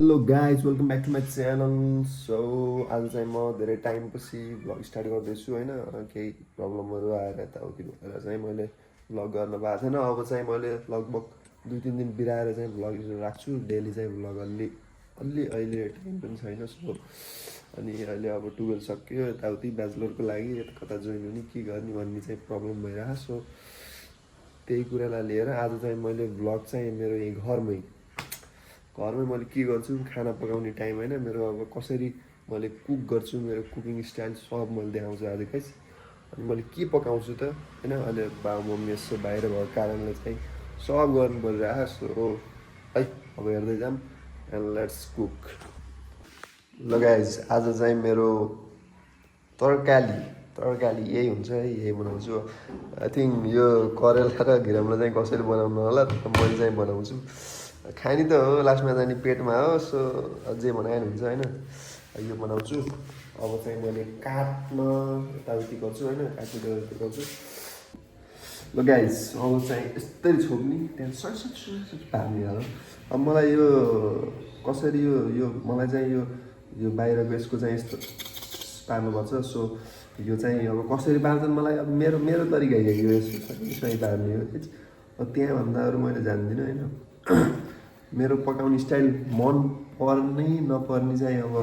Hello guys welcome back to my channel. So आज चाहिँ म धेरै टाइमपछि भ्लग स्टार्ट गर्दैछु होइन। केही प्रब्लमहरू आएर यताउति भएर चाहिँ मैले भ्लग गर्न पाएको थिएन। अब चाहिँ मैले लगभग 2-3 दिन बिराएर चाहिँ भ्लग राख्छु। डेली चाहिँ भ्लग अलि अलि अहिले टाइम पनि छैन। सो अनि अहिले अब 12 सक्यो, यताउति ब्याचलरको लागि यता कता जोइन हुने के गर्ने भन्ने चाहिँ प्रब्लम भइरहेको। सो त्यही कुरालाई लिएर आज चाहिँ मैले भ्लग चाहिँ मेरो यही घरमै मैले के गर्छु, खाना पकाउने टाइम होइन मेरो। अब कसरी मैले कुक गर्छु, मेरो कुकिङ स्टाइल सब मैले देखाउँछु आज गाइस। अनि मैले के पकाउँछु त होइन। अहिले बाउ मम्मी यसो बाहिर भएको कारणले चाहिँ सब गर्नु परिरहेको। सो है अब हेर्दै जाऊँ एन्ड लेट्स कुक। ल गाइस आज चाहिँ मेरो तरकारी यही हुन्छ है, यही बनाउँछु। आई थिङ्क यो करेला र घिरमला चाहिँ कसरी बनाउनु होला, तर मैले चाहिँ बनाउँछु। खाने त हो, लास्टमा जाने पेटमा हो। सो जे बनाए हुन्छ होइन, यो बनाउँछु। अब चाहिँ मैले काट्न यताउति गर्छु होइन, काट्नु यताउति गर्छु। ल गाइस अब चाहिँ यस्तरी छोप्ने, त्यहाँदेखि सट पार्ने हो। अब मलाई यो कसरी यो मलाई चाहिँ यो बाहिरको यसको चाहिँ यस्तो पार्नुपर्छ। सो यो चाहिँ अब कसरी पार्छन् मलाई अब मेरो तरिका यो यसरी पार्ने हो। त्यहाँभन्दा अरू मैले जान्दिनँ होइन। मेरो पकाउने स्टाइल मन पर्ने नपर्ने चाहिँ अब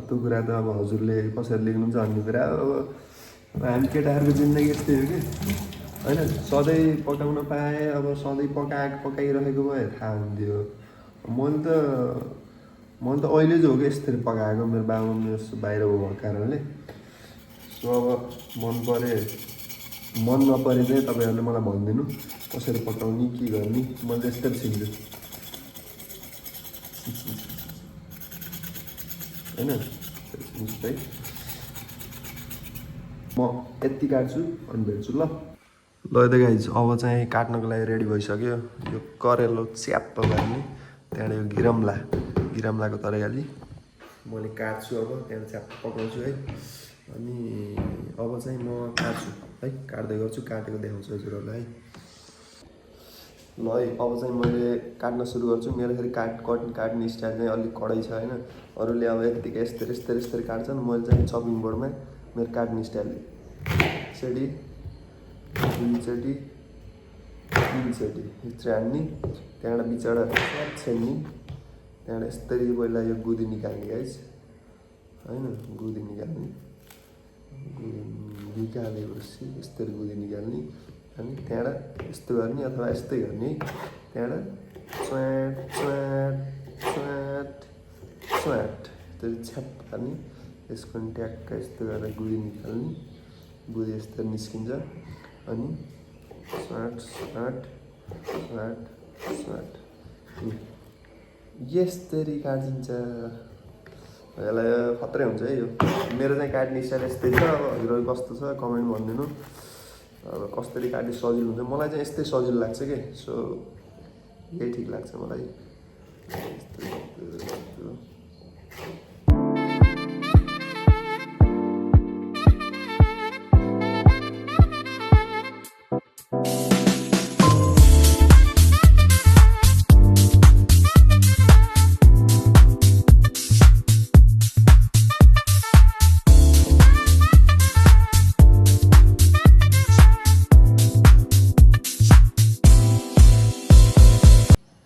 त्यो कुरा त अब हजुरले कसरी लेख्नुहुन्छ भन्ने कुरा। अब हामी केटाहरूको जिन्दगी यस्तै हो कि होइन। सधैँ पकाउन पाएँ, अब सधैँ पकाइरहेको भए थाहा हुन्थ्यो। मैले त अहिले जो हो कि यसरी पकाएको, मेरो बाबा मम्मी जस्तो बाहिर भएको कारणले। सो अब मन नपरे चाहिँ तपाईँहरूले मलाई भनिदिनु कसरी पकाउने के गर्ने, मैले यस्तै सिक्छु होइन। है म यति काट्छु अनि भेट्छु ल गाइज। अब चाहिँ काट्नको लागि रेडी भइसक्यो। यो करेलो च्याप्प गर्ने, त्यहाँबाट यो घिरमलाको तरकारी मैले काट्छु। अब त्यहाँबाट च्याप्प पकाउँछु है। अनि अब चाहिँ म काट्छु है, काट्दै गर्छु, काटेको देखाउँछु हजुरहरूलाई है। ल है अब चाहिँ मैले काट्न सुरु गर्छु। मेरो फेरि काट्ने स्टाइल चाहिँ अलिक कडै छ होइन। अरूले अब यत्तिकै यस्तरी काट्छन्, मैले चाहिँ चपिङ बोर्डमा मेरो काट्ने स्टाइल एकचोटि दुईचोटि तिनचोटि छाड्ने, त्यहाँबाट बिचबाट छेड्ने, त्यहाँबाट यस्तरी पहिला यो गुदी निकाल्ने गाइस होइन। गुदी निकालेपछि यस्तरी गुदी निकाल्ने, अनि त्यहाँबाट यस्तो गर्ने अथवा यस्तै गर्ने। त्यहाँबाट च्वाट त्यसरी छ्याप पार्ने, यसको पनि ट्याक्क यस्तो गरेर गुदी निकाल्ने, गुदी यस्तो निस्किन्छ। अनि स्वाट यस्तरी काटिन्छ। यसलाई खत्रै हुन्छ है यो। मेरो चाहिँ काट्ने स्टाइल यस्तै छ। अब हजुरहरू कस्तो छ कमेन्ट भनिदिनु। अब कसरी काट्ने सजिलो हुन्छ, मलाई चाहिँ यस्तै सजिलो लाग्छ कि। सो यही ठिक लाग्छ मलाई।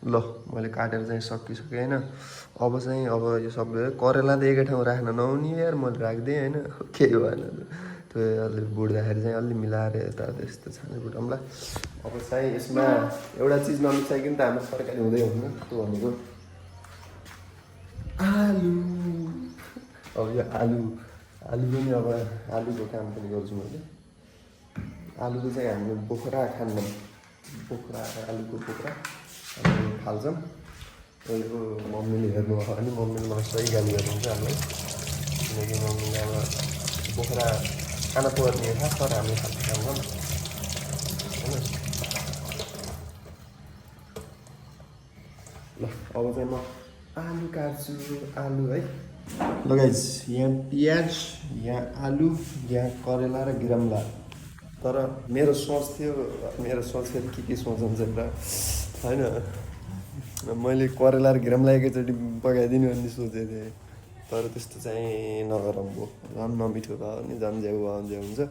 ल मैले काटेर चाहिँ सकिसकेँ होइन। अब यो सबै करेला त एकै ठाउँ राख्न नहुने यार, मैले राखिदिएँ होइन। केही भएन त्यो, अलि बुढ्दाखेरि चाहिँ अलि मिलाएर यता यस्तो छाने बुढाउँला। अब चाहिँ यसमा एउटा चिज नमिसाइकन त हाम्रो तरकारी हुँदै हुन्न। त्यो भनेको आलु। अब यो आलु पनि अब आलुको काम पनि गर्छु मैले। आलुको चाहिँ हामीले बोक्रा खान्न, आलुको बोक्रा फाल्छौँ। यो मम्मीले हेर्नुभयो भने मम्मीले मलाई सही गाली गर्नुहुन्छ हामीलाई, किनकि मम्मीले अब बोक्रा खान पर्ने छ, तर हामीले खान्छौँ होइन। ल अब चाहिँ म आलु काट्छु, आलु है। ल गाइस यहाँ प्याज, यहाँ आलु, यहाँ करेला र घिरमला। तर मेरो सोच फेरि के सोच हुन्छ र होइन। मैले करेला र घिरमलाई एकैचोटि पकाइदिनु भन्ने सोचेको थिएँ तर त्यस्तो चाहिँ नगरौँ भयो झन् नमिठो भयो नि झन् झ्याउ झ्याउ हुन्छ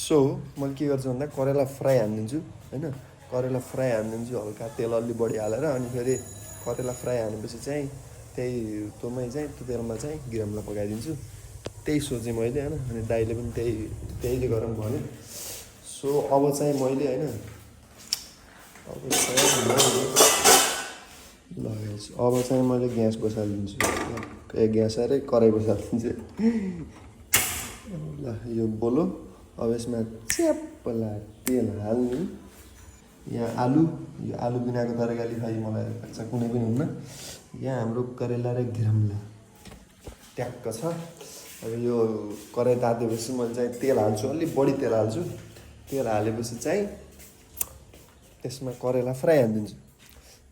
सो मैले के गर्छु भन्दा करेला फ्राई हानिदिन्छु होइन करेला फ्राई हानिदिन्छु हल्का तेल अलि बढी हालेर अनि फेरि करेला फ्राई हानेपछि चाहिँ त्यही तँमै चाहिँ त्यो तेलमा चाहिँ घिरमलाई पकाइदिन्छु त्यही सोचेँ मैले होइन अनि दाइले पनि त्यहीले गरौँ भन्यो सो अब चाहिँ मैले होइन अब चाहिँ मैले ग्यास बसालिदिन्छु ग्यास अरे कराई बसालिदिन्छु ल यो बोलो अब यसमा च्याप्पला तेल हाल्नु यहाँ आलु यो आलु बिनाको तरकारी खै मलाई लाग्छ कुनै पनि हुन्न यहाँ हाम्रो करेला र घिरमला ट्याक्क छ अब यो कराई तातेपछि मैले चाहिँ तेल हाल्छु अलिक बढी तेल हाल्छु तेल हालेपछि चाहिँ त्यसमा करेला फ्राई हालिदिन्छु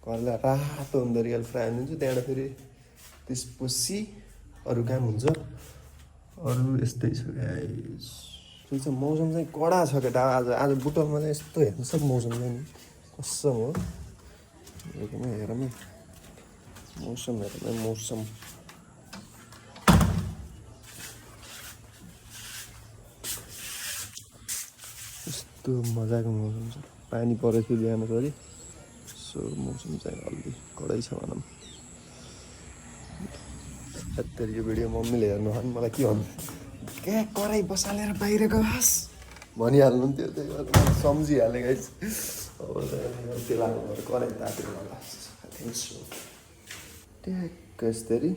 करेला रातो हुँदो रियल फ्राई हालिदिन्छु त्यहाँबाट फेरि त्यसपछि अरू काम हुन्छ अरू यस्तै छ गाइस चाहिँ मौसम चाहिँ कडा छ केटा आज बुटलमा चाहिँ यस्तो हेर्नु सब मौसम चाहिँ नि कसम हो एकदमै हेरौँ मौसम हेरौँ मौसम यस्तो मजाको मौसम छ पानी परेको थियो बिहान सरी सो मौसम चाहिँ अलि कडै छ भनौँ यता यो भिडियो मम्मीले हेर्नु हो नि मलाई के भन्नु क्या कराई बसालेर बाहिर गएस् भनिहाल्नु नि त्यो त्यही भएर सम्झिहालेँ गाइस अब तेल हाल्नु कराई तातेर होला ट्याक्क यस्तरी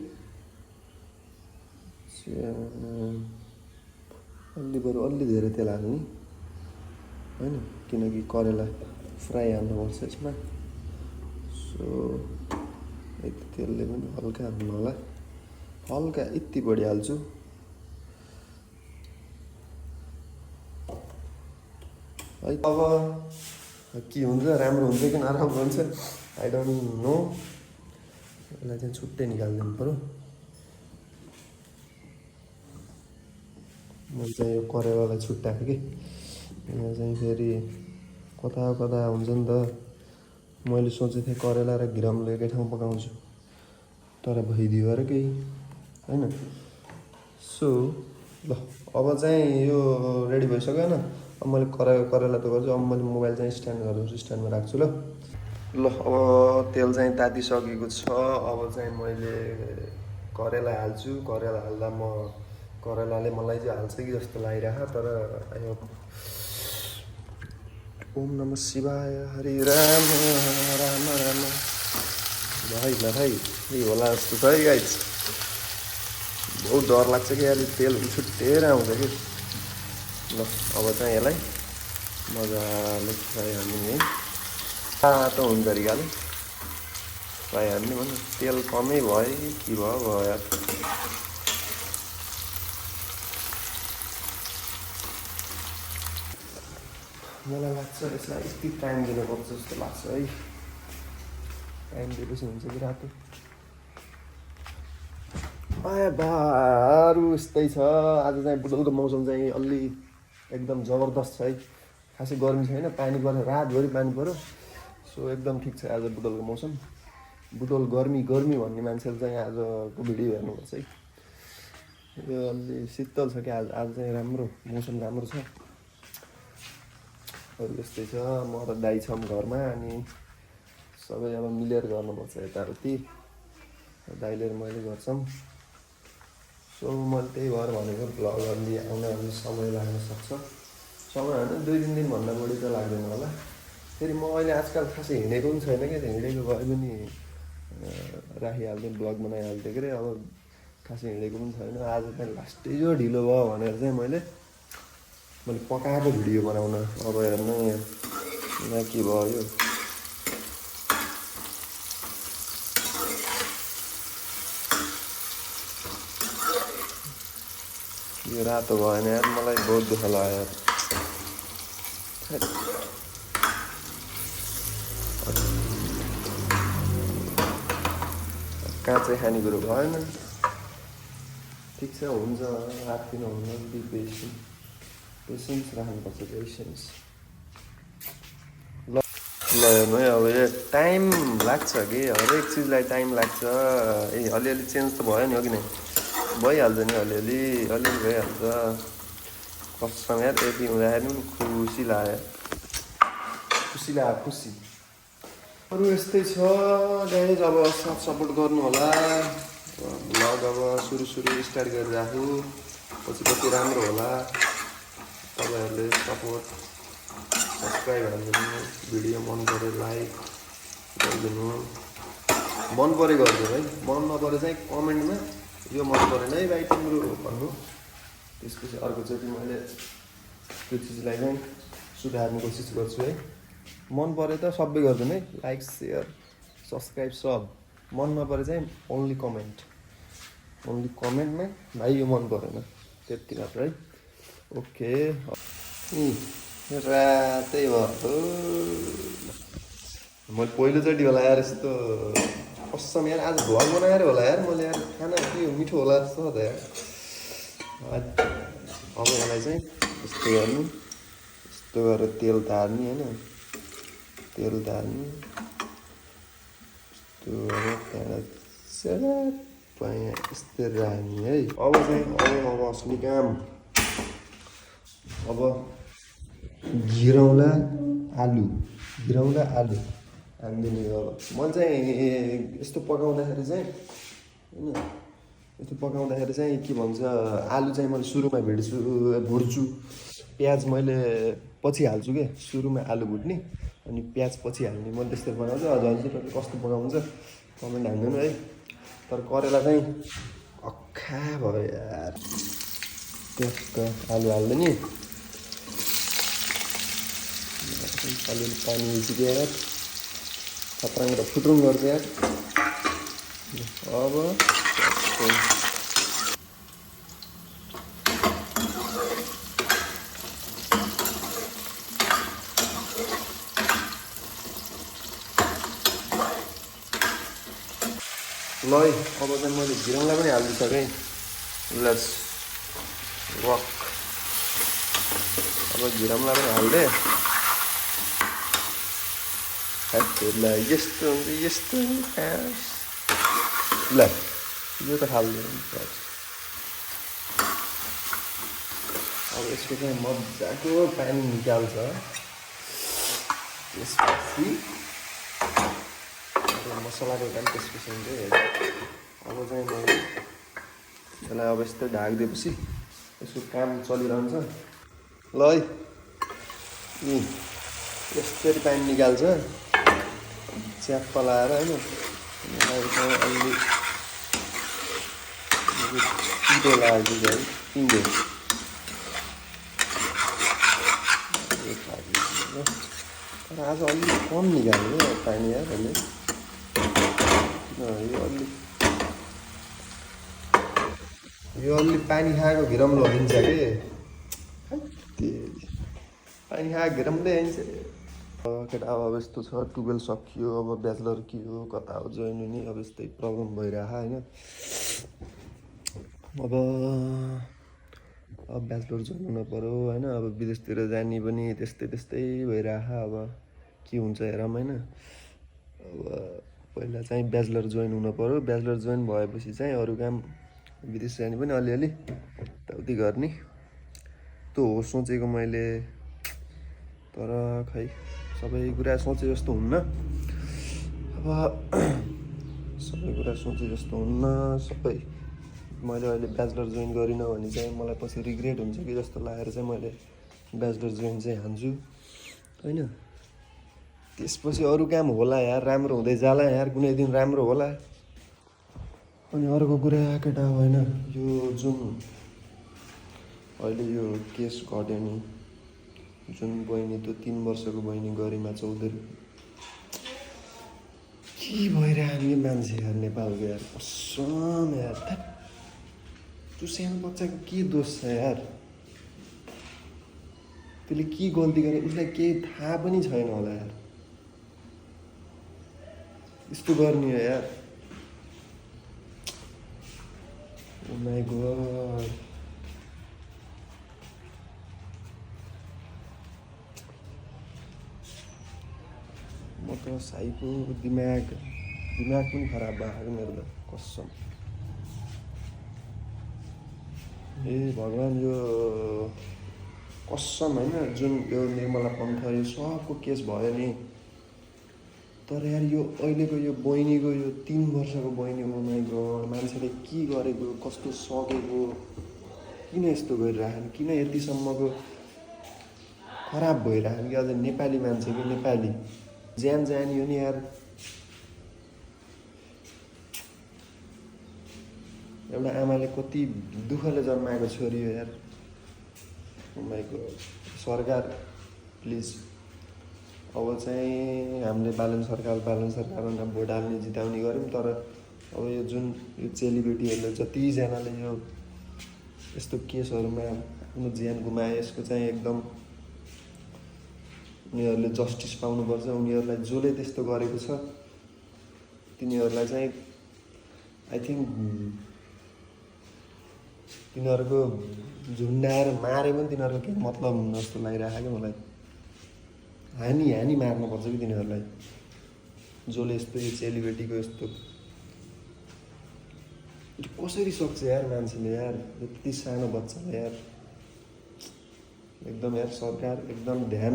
अलि बरु अलि धेरै तेल हाल्नु नि होइन किनकि करेला फ्राई हाल्नुपर्छ यसमा सो यति तेलले पनि हल्का हाल्नु होला हल्का यति बढी हाल्छु है अब के हुन्छ राम्रो हुन्छ कि नराम्रो हुन्छ आई डोन्ट नो यसलाई चाहिँ छुट्टै निकालिदिनु पऱ्यो मैले चाहिँ यो करेलालाई छुट्याएको कि यहाँ चाहिँ फेरि कता कता हुन्छ नि त मैले सोचेको थिएँ करेला र घिरमले एकै ठाउँ पकाउँछु तर भइदियो अरे केही होइन सो ल अब चाहिँ यो रेडी भइसक्यो होइन अब मैले करेला त गर्छु अब मैले मोबाइल चाहिँ स्ट्यान्ड गर्छु स्ट्यान्डमा राख्छु ल अब तेल चाहिँ तातिसकेको छ अब चाहिँ मैले करेला हाल्छु करेला हाल्दा करेलाले मलाई चाहिँ हाल्छ कि जस्तो लागिरहेको तर ओम नमः शिवाय हरे राम राम राम ल है यही होला जस्तो छ है गाइस बहुत डर लाग्छ कि अलिक तेल छुट्टिएर आउँछ कि ल अब चाहिँ यसलाई मजाले फ्राई हाल्नु है तातो हुन्छ रिगाले फ्राई हाल्ने भन्नु तेल कमै भयो कि भयो यार मलाई लाग्छ यसलाई यति टाइम दिनुपर्छ जस्तो लाग्छ है टाइम दिएपछि हुन्छ कि रातो बारू यस्तै छ आज चाहिँ बुटलको मौसम चाहिँ अलि एकदम जबरदस्त छ है खासै गर्मी छैन पानी पऱ्यो रातभरि पानी पऱ्यो सो एकदम ठिक छ आज बुटलको मौसम बुटल गर्मी भन्ने मान्छेले चाहिँ आजको भिडियो हेर्नुपर्छ है यो अलि शीतल छ कि आज चाहिँ राम्रो मौसम राम्रो छ अरू यस्तै छ म र दाइ छौँ घरमा अनि सबै अब मिलेर गर्नुपर्छ यताउति दाइले र मैले गर्छौँ सो मैले त्यही भएर भनेको भ्लगहरूले आउन समय लाग्न सक्छ समय होइन 2-3 दिनभन्दा बढी त लाग्दैन होला फेरि म अहिले आजकल खासै हिँडेको पनि छैन क्या हिँडेको भए पनि राखिहाल्थेँ ब्लग बनाइहाल्थेँ के अरे अब खासै हिँडेको पनि छैन आज चाहिँ लास्टै जो ढिलो भयो भनेर चाहिँ मैले पकाएको भिडियो बनाउन अब हेर्नु यहाँ के भयो यो रातो भएन यार मलाई बहुत दुःख लाग्यो यार काँचै खाने कुरो भएन ठिक छ हुन्छ राखिदिनु हुन्न बी पेसेन्स राख्नुपर्छ पेसेन्स ल ल हेर्नु है अब यो टाइम लाग्छ कि हरेक चिजलाई टाइम लाग्छ ए अलिअलि चेन्ज त भयो नि हो कि नै भइहाल्छ नि अलिअलि भइहाल्छ कसम यार यति हुँदाखेरि पनि खुसी लाग्यो खुसी अरू यस्तै छ गाइज अब साथ सपोर्ट गर्नु होला भ्लग अब सुरु स्टार्ट गरिराखु पछि राम्रो होला तपाईँहरूले सपोर्ट सब्सक्राइब हालिदिनु भिडियो मन पऱ्यो लाइक गरिदिनु मन पऱ्यो गरिदिनु है मन नपऱ्यो चाहिँ कमेन्टमा यो मन परेन है भाइ तिम्रो भन्नु त्यसपछि अर्कोचोटि मैले त्यो चिजलाई चाहिँ सुधार्ने कोसिस गर्छु है मन पऱ्यो त सबै गरिदिनु है लाइक सेयर सब्सक्राइब सब मन नपऱ्यो चाहिँ ओन्ली कमेन्टमा भाइ यो मन परेन त्यति मात्र है ओके रातै भयो मैले पहिलोचोटि होला यार यस्तो कसम यार आज भ्लग बनाएर होला यार मैले यार खाना के मिठो होला जस्तो त यार अब यसलाई चाहिँ यस्तो गर्नु यस्तो गरेर तेल तार्ने होइन तेल तार्नु यस्तो गरेर त्यहाँबाट यस्तो राख्ने है अब चाहिँ अब असली काम अब घिरौँला आलु हालिदिने अब मैले चाहिँ यस्तो पकाउँदाखेरि चाहिँ होइन यस्तो पकाउँदाखेरि चाहिँ के भन्छ आलु चाहिँ मैले सुरुमा भुट्छु प्याज मैले पछि हाल्छु क्या सुरुमा आलु भुट्ने अनि प्याज पछि हाल्ने मैले त्यस्तै बनाउँछु हजुर कस्तो पकाउँछ कमेन्ट हाल्नु है तर करेला चाहिँ अक्खा भयो यार त्यस्तो आलु हाल्दैन नि अलिअलि पानी उसिक्यो यार खतराङ र फुट्रुङ गर्छ यार अब ल है अब चाहिँ मैले घिरौँलाई पनि हालिदिइसकेँ लेट्स रक अब घिरौँलाई पनि हालिदिएँ यस्तो हुन्छ ल यो त खाल्दियो अब यसको चाहिँ मजाको पानी निकाल्छ त्यसपछि मसलाको काम त्यसपछि हुन्छ अब चाहिँ मैले यसलाई अब यस्तो ढाकिदिएपछि यसको काम चलिरहन्छ ल है यस्तरी पानी निकाल्छ च्याप्प लाएर होइन अलि पिँधो लाग्यो है पिँधो तर आज अलिक कम निकाल्यो पानी यार अहिले यो अलि पानी खाएको घिरौँलो हिँड्छ कि पानी खाएको घिरौँले हिँड्छ केटा अब यस्तो छ 12 सकियो अब ब्याचलर के हो कता हो जोइन हुने अब यस्तै प्रब्लम भइरहेको होइन अब ब्याचलर जोइन हुनु पऱ्यो होइन अब विदेशतिर जाने पनि त्यस्तै भइरहेको अब के हुन्छ हेरौँ होइन अब पहिला चाहिँ ब्याचलर जोइन हुनु पऱ्यो ब्याचलर जोइन भएपछि चाहिँ अरू काम विदेश जाने पनि अलिअलि यताउति गर्ने त्यो हो सोचेको मैले तर खै सबै कुरा सोचे जस्तो हुन्न अब सबै कुरा सोचे जस्तो हुन्न सबै मैले अहिले ब्याचलर जोइन गरिनँ भने चाहिँ मलाई पछि रिग्रेट हुन्छ कि जस्तो लागेर चाहिँ मैले ब्याचलर जोइन चाहिँ हान्छु होइन त्यसपछि अरू काम होला यार राम्रो हुँदै जाला यार कुनै दिन राम्रो होला अनि अर्को कुरा केटा होइन यो जुन अहिले यो केस घट्यो नि जुन बहिनी त्यो 3 वर्षको बहिनी गरिमा चौधरी के भइरहने मान्छे यार नेपालको यार कसम यार त्यो सानो बच्चाको के दोष छ यार त्यसले के गल्ती गरे उसलाई केही थाहा पनि छैन होला यार यस्तो गर्ने हो यार ओ माय गॉड साईको दिमाग पनि खराब भएको मेरो त कसम। ए भगवान्, यो कसम होइन, जुन यो निर्मला पन्थ यो सबको केस भयो नि, तर यार यो अहिलेको यो बहिनीको यो 3 वर्षको बहिनी, ओ माइ गड, मान्छेले के गरेको, कस्तो सकेको, किन यस्तो गरिराखेन, किन यतिसम्मको खराब भइराखेन कि अझ नेपाली मान्छेको नेपाली ज्यान जानियो नि यार। एउटा आमाले कति दुःखले जन्माएको छोरी हो यार। उनीहरूको सरकार प्लिज अब चाहिँ हामीले बालन सरकार भनेर भोट हाल्ने जिताउने गऱ्यौँ, तर अब यो जुन यो चेलीबेटीहरूले जतिजनाले यो यस्तो केसहरूमा आफ्नो ज्यान गुमाए, यसको चाहिँ एकदम उनीहरूले जस्टिस पाउनुपर्छ। उनीहरूलाई जसले त्यस्तो गरेको छ तिनीहरूलाई चाहिँ आई थिङ्क तिनीहरूको झुन्डाएर मारे पनि तिनीहरूको केही मतलब हुन्न जस्तो लागिरहेको क्या मलाई। हानी मार्नुपर्छ कि तिनीहरूलाई, जसले यस्तो यो चेलीबेटीको यस्तो कसरी सक्छ यार मान्छेले यार, यति सानो बच्चाले यार। एकदम यार सरकार एकदम ध्यान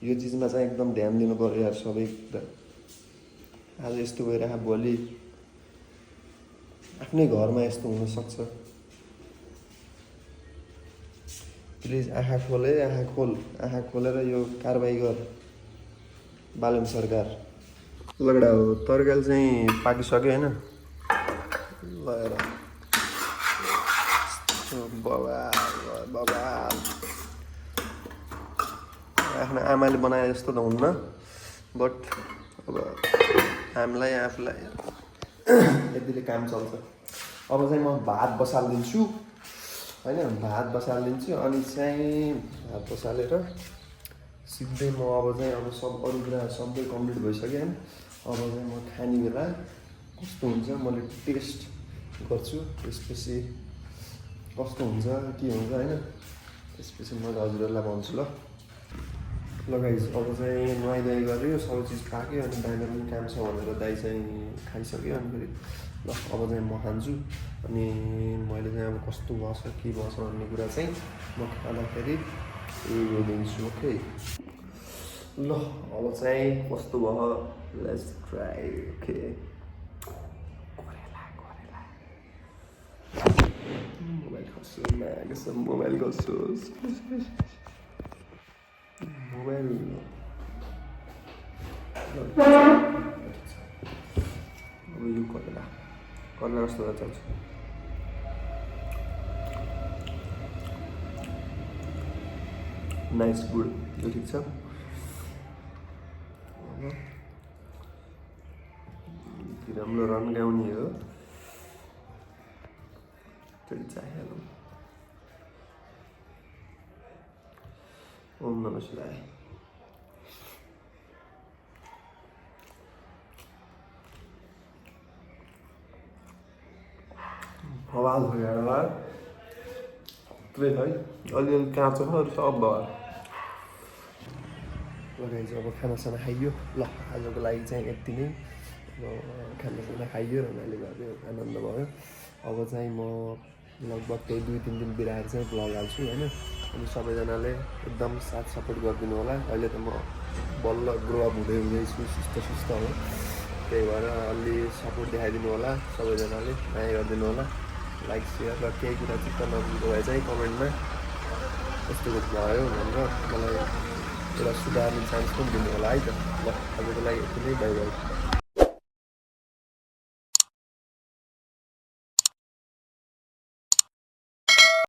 यो चिजमा चाहिँ एकदम ध्यान दिनु पर्यो यार सबै कुरा। आज यस्तो भइरहेको भोलि आफ्नै घरमा यस्तो हुनसक्छ। प्लिज आँखा खोल है, आँखा खोलेर यो कारबाही गर बालन सरकार। लगडा हो तरकारी चाहिँ पाकिसक्यो होइन, लगेर बबाल आफ्नो आमाले बनाए जस्तो त हुन्न, बट अब हामीलाई आफूलाई यतिले काम चल्छ। अब चाहिँ म भात बसालिदिन्छु होइन, भात बसालिदिन्छु अनि चाहिँ भात बसालेर सिधै म अब चाहिँ अब सब अरू कुरा सबै कम्प्लिट भइसक्यो होइन। अब चाहिँ म खाने बेला कस्तो हुन्छ मैले टेस्ट गर्छु, त्यसपछि कस्तो हुन्छ के हुन्छ होइन, त्यसपछि म हजुरहरूलाई भन्छु ल। गाइस अब चाहिँ नुहाइधुवाइ गऱ्यो, सबै चिज पाक्यो, अनि बाहिर पनि काम छ भनेर दाइ चाहिँ खाइसक्यो। अनि फेरि ल अब चाहिँ म खान्छु, अनि मैले चाहिँ अब कस्तो भएछ के भएछ भन्ने कुरा चाहिँ म खाँदाखेरि उयो दिन्छु। ओके ल अब चाहिँ कस्तो भयो लेट्स ट्राई। ओके मोबाइल खस्छु, मोबाइल खस्छोस्, मोबाइल अब यो करेला कस्तो लाग्छ। नाइस गुड, यो ठिक छ। राम्रो रन गाउने हो त्यो चाहिहाल्यो। ओम नमः शिवाय। आवाज भयो यार, ट्रेन है अलिअलि काँचो छ, अरू सब भयो। लगाइन्छ अब खानासाना खाइयो ल, आजको लागि चाहिँ यति नै। खानासाना खाइयो, रमाइलो गऱ्यो, आनन्द भयो। अब चाहिँ म लगभग त्यही 2-3 दिन बिराएर चाहिँ भ्लग हाल्छु होइन। अनि सबैजनाले एकदम साथ सपोर्ट गरिदिनु होला। अहिले त म बल्ल ग्रो अप हुँदैछु, सुस्त हो, त्यही भएर अलि सपोर्ट देखाइदिनु होला सबैजनाले, माया गरिदिनु होला, लाइक सेयर, र केही कुरा चित्त नबुझेको भए चाहिँ कमेन्टमा यस्तो भयो भनेर मलाई एउटा सुधार्ने चान्स पनि दिनु होला है त। ल आजको लागि यति नै, बाई बाई।